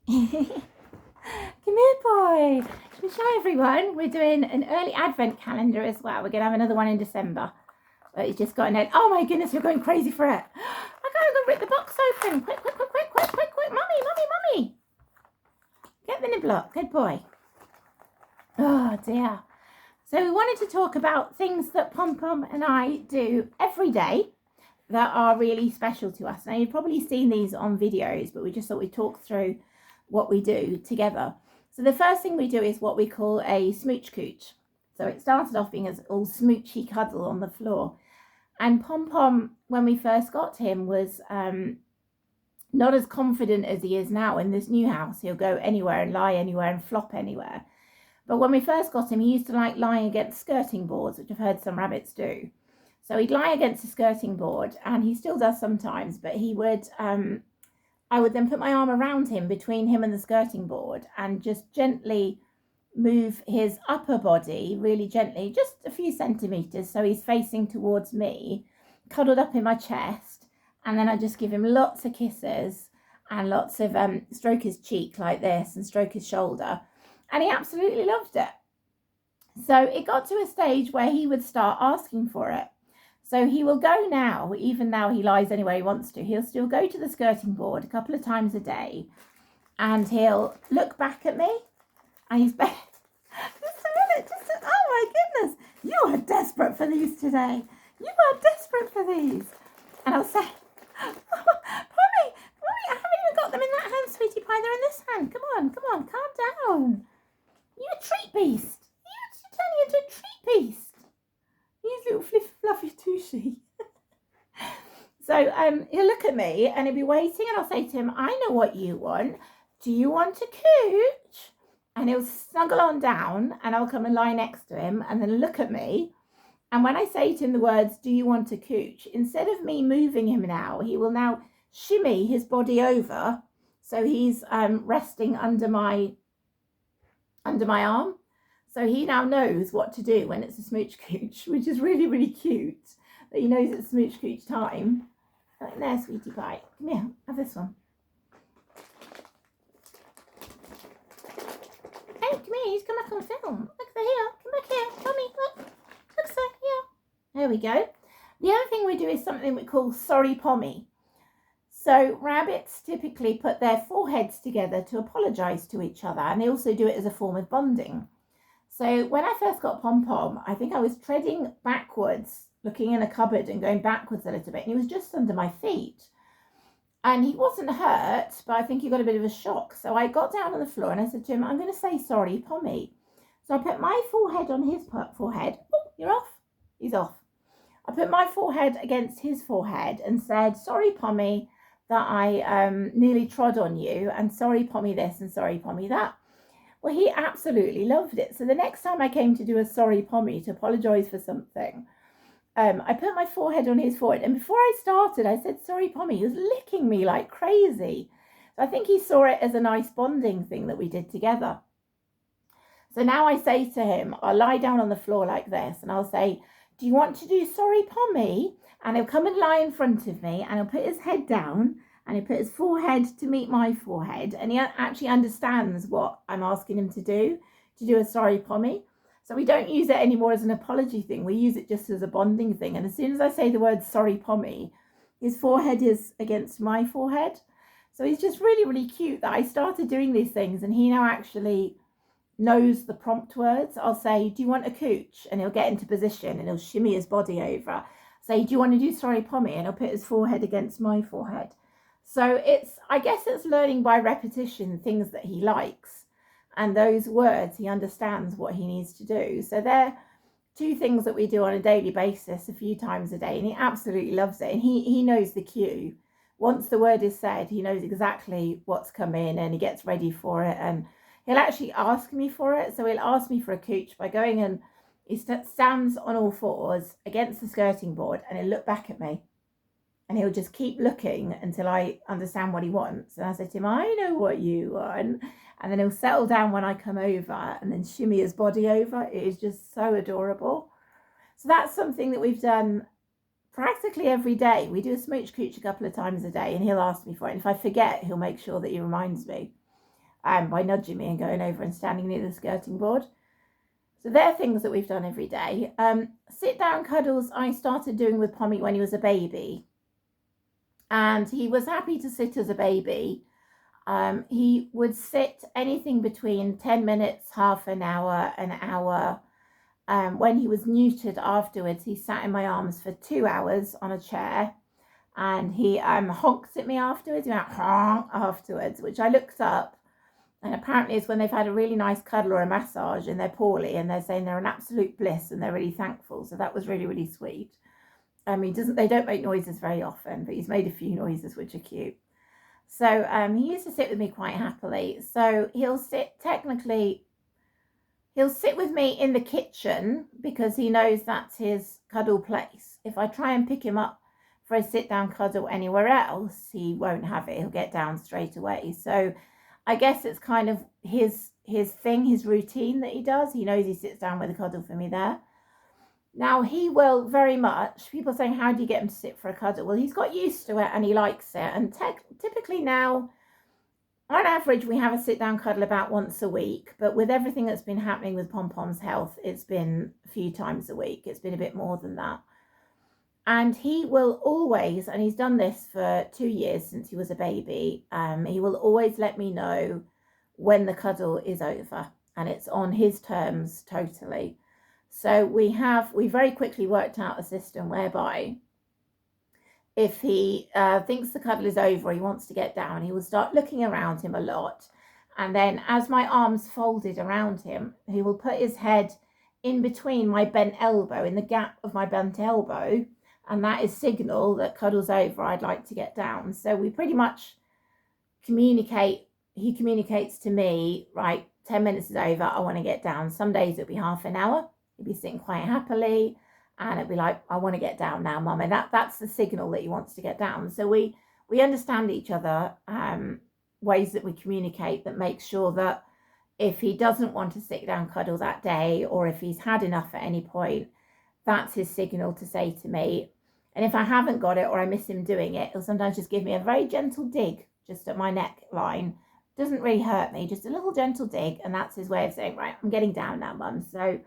Come here, boy. Let me show everyone. We're doing an early advent calendar as well. We're going to have another one in December. But it's just got an end. Oh my goodness, you're going crazy for it. I gotta go rip the box open. Quick, quick, quick, quick, quick, quick, quick. Mummy. Get the nibble up. Good boy. Oh dear. So we wanted to talk about things that Pom Pom and I do every day that are really special to us. Now, you've probably seen these on videos, but we just thought we'd talk through what we do together. So the first thing we do is what we call a smooch cooch. So it started off being as all smoochy cuddle on the floor. And Pom Pom, when we first got him, was not as confident as he is now in this new house. He'll go anywhere and lie anywhere and flop anywhere. But when we first got him, he used to like lying against skirting boards, which I've heard some rabbits do. So he'd lie against a skirting board, and he still does sometimes, but he would, I would then put my arm around him, between him and the skirting board, and just gently move his upper body, really gently, just a few centimetres, so he's facing towards me, cuddled up in my chest, and then I just give him lots of kisses and lots of stroke his cheek like this and stroke his shoulder, and he absolutely loved it. So it got to a stage where he would start asking for it. So he will go now, even now he lies anywhere he wants to, he'll still go to the skirting board a couple of times a day, and he'll look back at me, and he's just a minute, oh my goodness, you are desperate for these today. You are desperate for these. And I'll say, Pommy, I haven't even got them in that hand, sweetie pie, they're in this hand. Come on, calm down. You're a treat beast. You're turning into a treat beast. He's little fluffy tushy. So he'll look at me and he'll be waiting, and I'll say to him, I know what you want. Do you want a cooch? And he'll snuggle on down, and I'll come and lie next to him and then look at me. And when I say to him the words, do you want a cooch? Instead of me moving him now, he will now shimmy his body over. So he's resting under my arm. So he now knows what to do when it's a smooch cooch, which is really, really cute that he knows it's smooch cooch time. Right there, sweetie pie. Come here, have this one. Hey, come here, he's come back on film. Look, they're here. Come back here. Tommy, look, sir, here. There we go. The other thing we do is something we call sorry Pommy. So rabbits typically put their foreheads together to apologise to each other, and they also do it as a form of bonding. So when I first got Pom Pom, I think I was treading backwards, looking in a cupboard and going backwards a little bit, and he was just under my feet. And he wasn't hurt, but I think he got a bit of a shock. So I got down on the floor and I said to him, I'm going to say sorry, Pommy. So I put my forehead on his forehead. Oh, you're off. He's off. I put my forehead against his forehead and said, sorry, Pommy, that I nearly trod on you, and sorry, Pommy this, and sorry, Pommy that. Well, he absolutely loved it. So the next time I came to do a sorry Pommy, to apologise for something, I put my forehead on his forehead. And before I started, I said, sorry, Pommy. He was licking me like crazy. So I think he saw it as a nice bonding thing that we did together. So now I say to him, I'll lie down on the floor like this, and I'll say, do you want to do sorry Pommy? And he'll come and lie in front of me, and he'll put his head down, and he put his forehead to meet my forehead, and he actually understands what I'm asking him to do a sorry Pommy. So we don't use it anymore as an apology thing. We use it just as a bonding thing. And as soon as I say the word sorry Pommy, his forehead is against my forehead. So he's just really, really cute that I started doing these things, and he now actually knows the prompt words. I'll say, do you want a cooch? And he'll get into position and he'll shimmy his body over. Say, do you want to do sorry Pommy? And he'll put his forehead against my forehead. So I guess it's learning by repetition things that he likes, and those words he understands what he needs to do. So they're two things that we do on a daily basis, a few times a day, and he absolutely loves it. And he knows the cue. Once the word is said, he knows exactly what's come in, and he gets ready for it, and he'll actually ask me for it. So he'll ask me for a cooch by going, and he stands on all fours against the skirting board, and he'll look back at me. And he'll just keep looking until I understand what he wants. And I said to him, I know what you want. And then he'll settle down when I come over and then shimmy his body over. It is just so adorable. So that's something that we've done practically every day. We do a smooch cooch a couple of times a day, and he'll ask me for it. And if I forget, he'll make sure that he reminds me. by nudging me and going over and standing near the skirting board. So they're things that we've done every day. Sit down cuddles I started doing with Pommy when he was a baby. And he was happy to sit as a baby. He would sit anything between 10 minutes, half an hour, an hour. When he was neutered afterwards, he sat in my arms for 2 hours on a chair, and he honked at me afterwards. He went honk afterwards, which I looked up, and apparently it's when they've had a really nice cuddle or a massage and they're poorly and they're saying they're an absolute bliss and they're really thankful. So that was really, really sweet. They don't make noises very often, but he's made a few noises which are cute. So he used to sit with me quite happily. So he'll sit with me in the kitchen because he knows that's his cuddle place. If I try and pick him up for a sit down cuddle anywhere else, he won't have it. He'll get down straight away. So I guess it's kind of his thing, his routine that he does. He knows he sits down with a cuddle for me there. Now, he will very much, people saying, how do you get him to sit for a cuddle? Well, he's got used to it and he likes it. And typically now, on average, we have a sit-down cuddle about once a week. But with everything that's been happening with Pom-Pom's health, it's been a few times a week. It's been a bit more than that. And he will always, and he's done this for 2 years since he was a baby, he will always let me know when the cuddle is over. And it's on his terms totally. So we very quickly worked out a system whereby if he thinks the cuddle is over, he wants to get down, he will start looking around him a lot. And then as my arms folded around him, he will put his head in between my bent elbow, in the gap of my bent elbow. And that is signal that cuddle's over, I'd like to get down. So we pretty much communicate. He communicates to me, right, 10 minutes is over, I want to get down. Some days it'll be half an hour. He'd be sitting quite happily and it'd be like, I want to get down now, Mum. And that's the signal that he wants to get down. So we understand each other, ways that we communicate that make sure that if he doesn't want to sit down cuddle that day, or if he's had enough at any point, that's his signal to say to me. And if I haven't got it or I miss him doing it, he'll sometimes just give me a very gentle dig just at my neckline. Doesn't really hurt me, just a little gentle dig. And that's his way of saying, right, I'm getting down now, Mum. So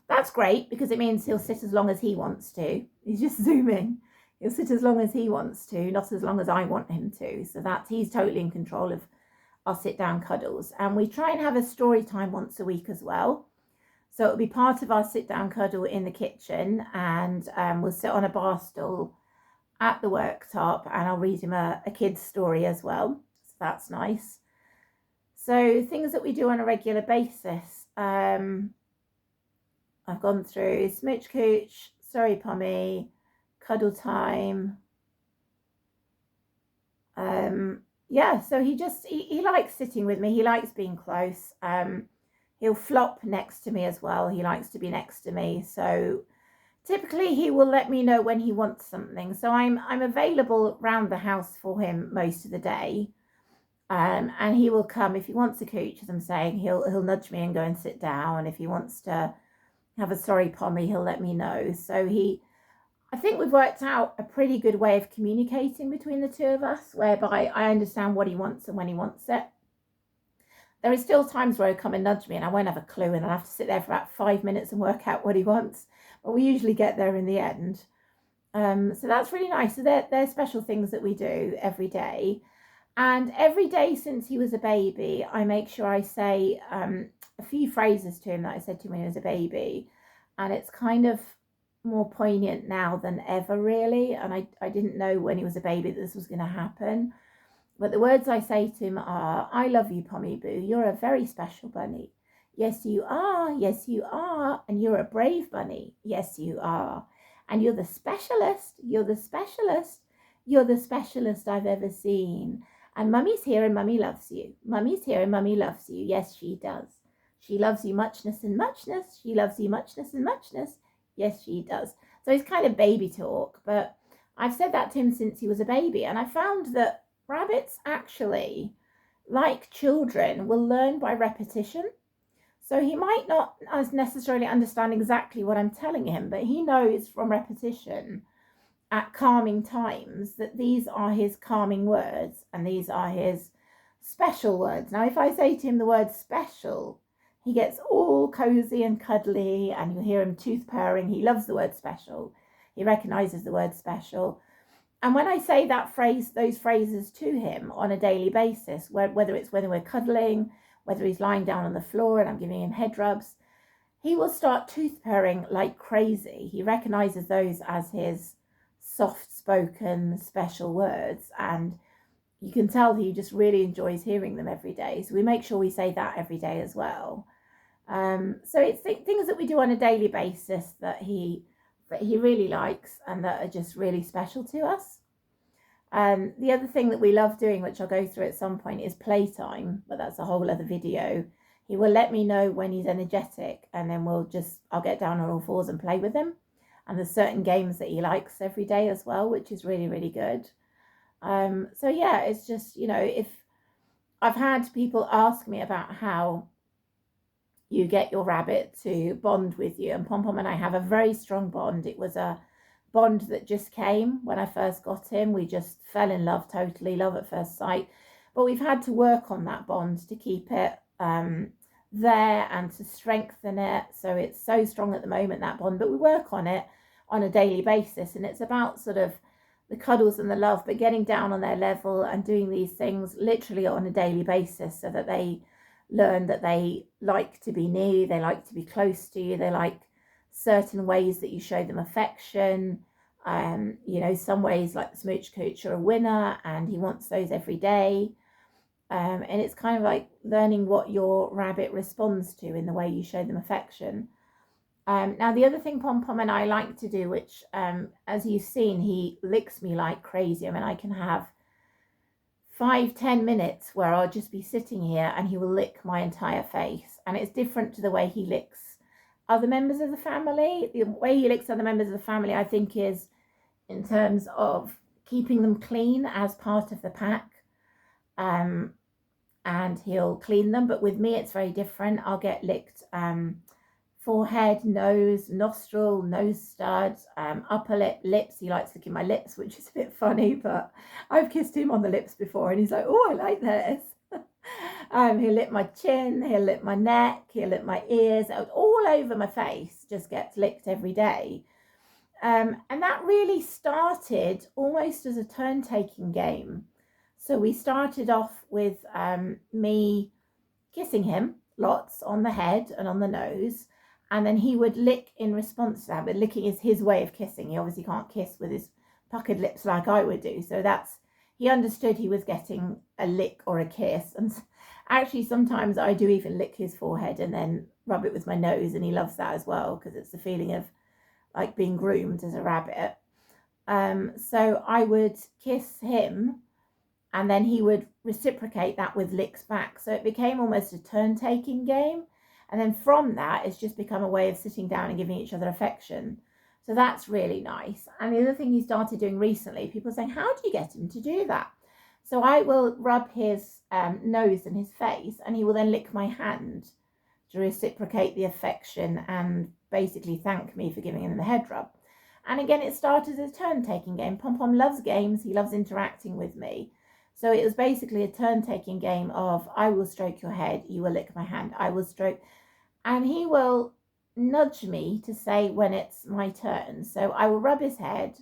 that's great because it means he'll sit as long as he wants to. He's just zooming. He'll sit as long as he wants to, not as long as I want him to. So he's totally in control of our sit down cuddles. And we try and have a story time once a week as well. So it'll be part of our sit down cuddle in the kitchen, and we'll sit on a bar stool at the worktop and I'll read him a kid's story as well. So that's nice. So things that we do on a regular basis. I've gone through smooch cooch, sorry Pommy, cuddle time. Yeah, so he likes sitting with me. He likes being close. He'll flop next to me as well. He likes to be next to me. So typically he will let me know when he wants something. So I'm available around the house for him most of the day. And he will come if he wants a cooch, as I'm saying, he'll nudge me and go and sit down. If he wants to have a sorry Pommy, he'll let me know. So I think we've worked out a pretty good way of communicating between the two of us, whereby I understand what he wants and when he wants it. There are still times where he'll come and nudge me and I won't have a clue, and I'll have to sit there for about 5 minutes and work out what he wants. But we usually get there in the end. So that's really nice. So they're special things that we do every day. And every day since he was a baby, I make sure I say a few phrases to him that I said to him when he was a baby. And it's kind of more poignant now than ever, really. And I didn't know when he was a baby that this was going to happen. But the words I say to him are, I love you, Pommy Boo. You're a very special bunny. Yes, you are. Yes, you are. And you're a brave bunny. Yes, you are. And you're the specialist. You're the specialist. You're the specialist I've ever seen. And Mummy's here and Mummy loves you. Mummy's here and Mummy loves you. Yes, she does. She loves you muchness and muchness. She loves you muchness and muchness. Yes, she does. So it's kind of baby talk. But I've said that to him since he was a baby. And I found that rabbits actually, like children, will learn by repetition. So he might not necessarily understand exactly what I'm telling him, but he knows from repetition at calming times that these are his calming words and these are his special words. Now, if I say to him the word special, he gets all cozy and cuddly, and you'll hear him tooth purring. He loves the word special. He recognises the word special. And when I say that phrase, those phrases to him on a daily basis, whether it's when we're cuddling, whether he's lying down on the floor and I'm giving him head rubs, he will start tooth purring like crazy. He recognises those as his soft-spoken special words, and you can tell he just really enjoys hearing them every day. So we make sure we say that every day as well. So it's things that we do on a daily basis that he really likes and that are just really special to us. The other thing that we love doing, which I'll go through at some point, is playtime, but that's a whole other video. He will let me know when he's energetic, and then I'll get down on all fours and play with him. And there's certain games that he likes every day as well, which is really, really good. So yeah, it's just, if I've had people ask me about how you get your rabbit to bond with you, and Pom Pom and I have a very strong bond. It was a bond that just came when I first got him. We just fell in love totally, love at first sight. But we've had to work on that bond to keep it there and to strengthen it. So it's so strong at the moment, that bond, but we work on it on a daily basis. And it's about sort of the cuddles and the love, but getting down on their level and doing these things literally on a daily basis so that they learn that they like to be near you, they like to be close to you, they like certain ways that you show them affection. Some ways, like the smooch cooch, are a winner and he wants those every day. And it's kind of like learning what your rabbit responds to in the way you show them affection. Now, the other thing Pom Pom and I like to do, which as you've seen, he licks me like crazy. I mean, I can have 5-10 minutes where I'll just be sitting here and he will lick my entire face, and it's different to the way he licks other members of the family. The way he licks other members of the family, I think, is in terms of keeping them clean as part of the pack, and he'll clean them. But with me, it's very different. I'll get licked forehead, nose, nostril, nose studs, upper lip, lips. He likes licking my lips, which is a bit funny, but I've kissed him on the lips before and he's like, oh, I like this. He'll lick my chin, he'll lick my neck, he'll lick my ears, all over my face, just gets licked every day. And that really started almost as a turn-taking game. So we started off with me kissing him lots on the head and on the nose, and then he would lick in response to that. But licking is his way of kissing. He obviously can't kiss with his puckered lips like I would do. So he understood he was getting a lick or a kiss. And actually, sometimes I do even lick his forehead and then rub it with my nose, and he loves that as well, because it's the feeling of like being groomed as a rabbit. So I would kiss him, and then he would reciprocate that with licks back. So it became almost a turn-taking game. And then from that, it's just become a way of sitting down and giving each other affection. So that's really nice. And the other thing he started doing recently, people are saying, how do you get him to do that? So I will rub his nose and his face, and he will then lick my hand to reciprocate the affection and basically thank me for giving him the head rub. And again, it started as a turn-taking game. Pom Pom loves games. He loves interacting with me. So it was basically a turn-taking game of, I will stroke your head, you will lick my hand, I will stroke. And he will nudge me to say when it's my turn. So I will rub his head,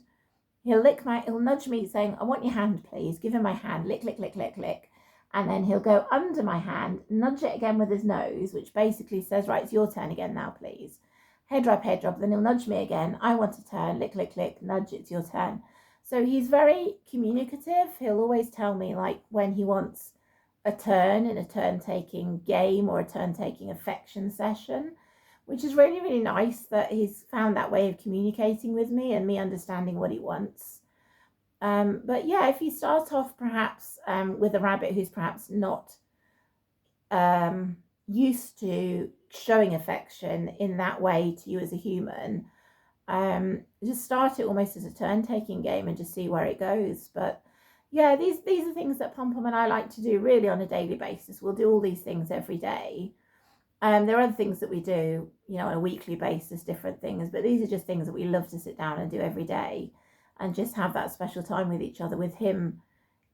he'll nudge me saying, I want your hand, please. Give him my hand, lick, lick, lick, lick, lick. And then he'll go under my hand, nudge it again with his nose, which basically says, right, it's your turn again now, please. Head rub, then he'll nudge me again. I want a turn, lick, lick, lick, nudge, it's your turn. So he's very communicative. He'll always tell me like when he wants a turn in a turn-taking game or a turn-taking affection session, which is really, really nice that he's found that way of communicating with me and me understanding what he wants. But yeah, if you start off perhaps with a rabbit who's perhaps not used to showing affection in that way to you as a human, just start it almost as a turn-taking game and just see where it goes. But yeah, these are things that Pom Pom and I like to do really on a daily basis. We'll do all these things every day. There are other things that we do, on a weekly basis, different things, but these are just things that we love to sit down and do every day and just have that special time with each other, with him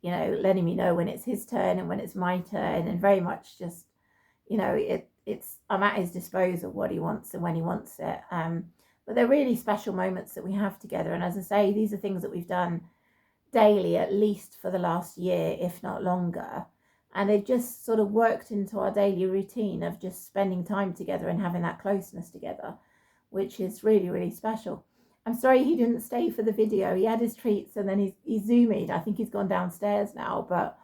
you know, letting me know when it's his turn and when it's my turn, and very much just, you know, it's I'm at his disposal what he wants and when he wants it. But they're really special moments that we have together. And as I say, these are things that we've done daily, at least for the last year, if not longer. And they've just sort of worked into our daily routine of just spending time together and having that closeness together, which is really, really special. I'm sorry he didn't stay for the video. He had his treats and then he's zoomed. I think he's gone downstairs now. But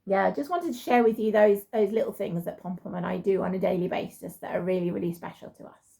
yeah, just wanted to share with you those little things that Pom Pom and I do on a daily basis that are really, really special to us.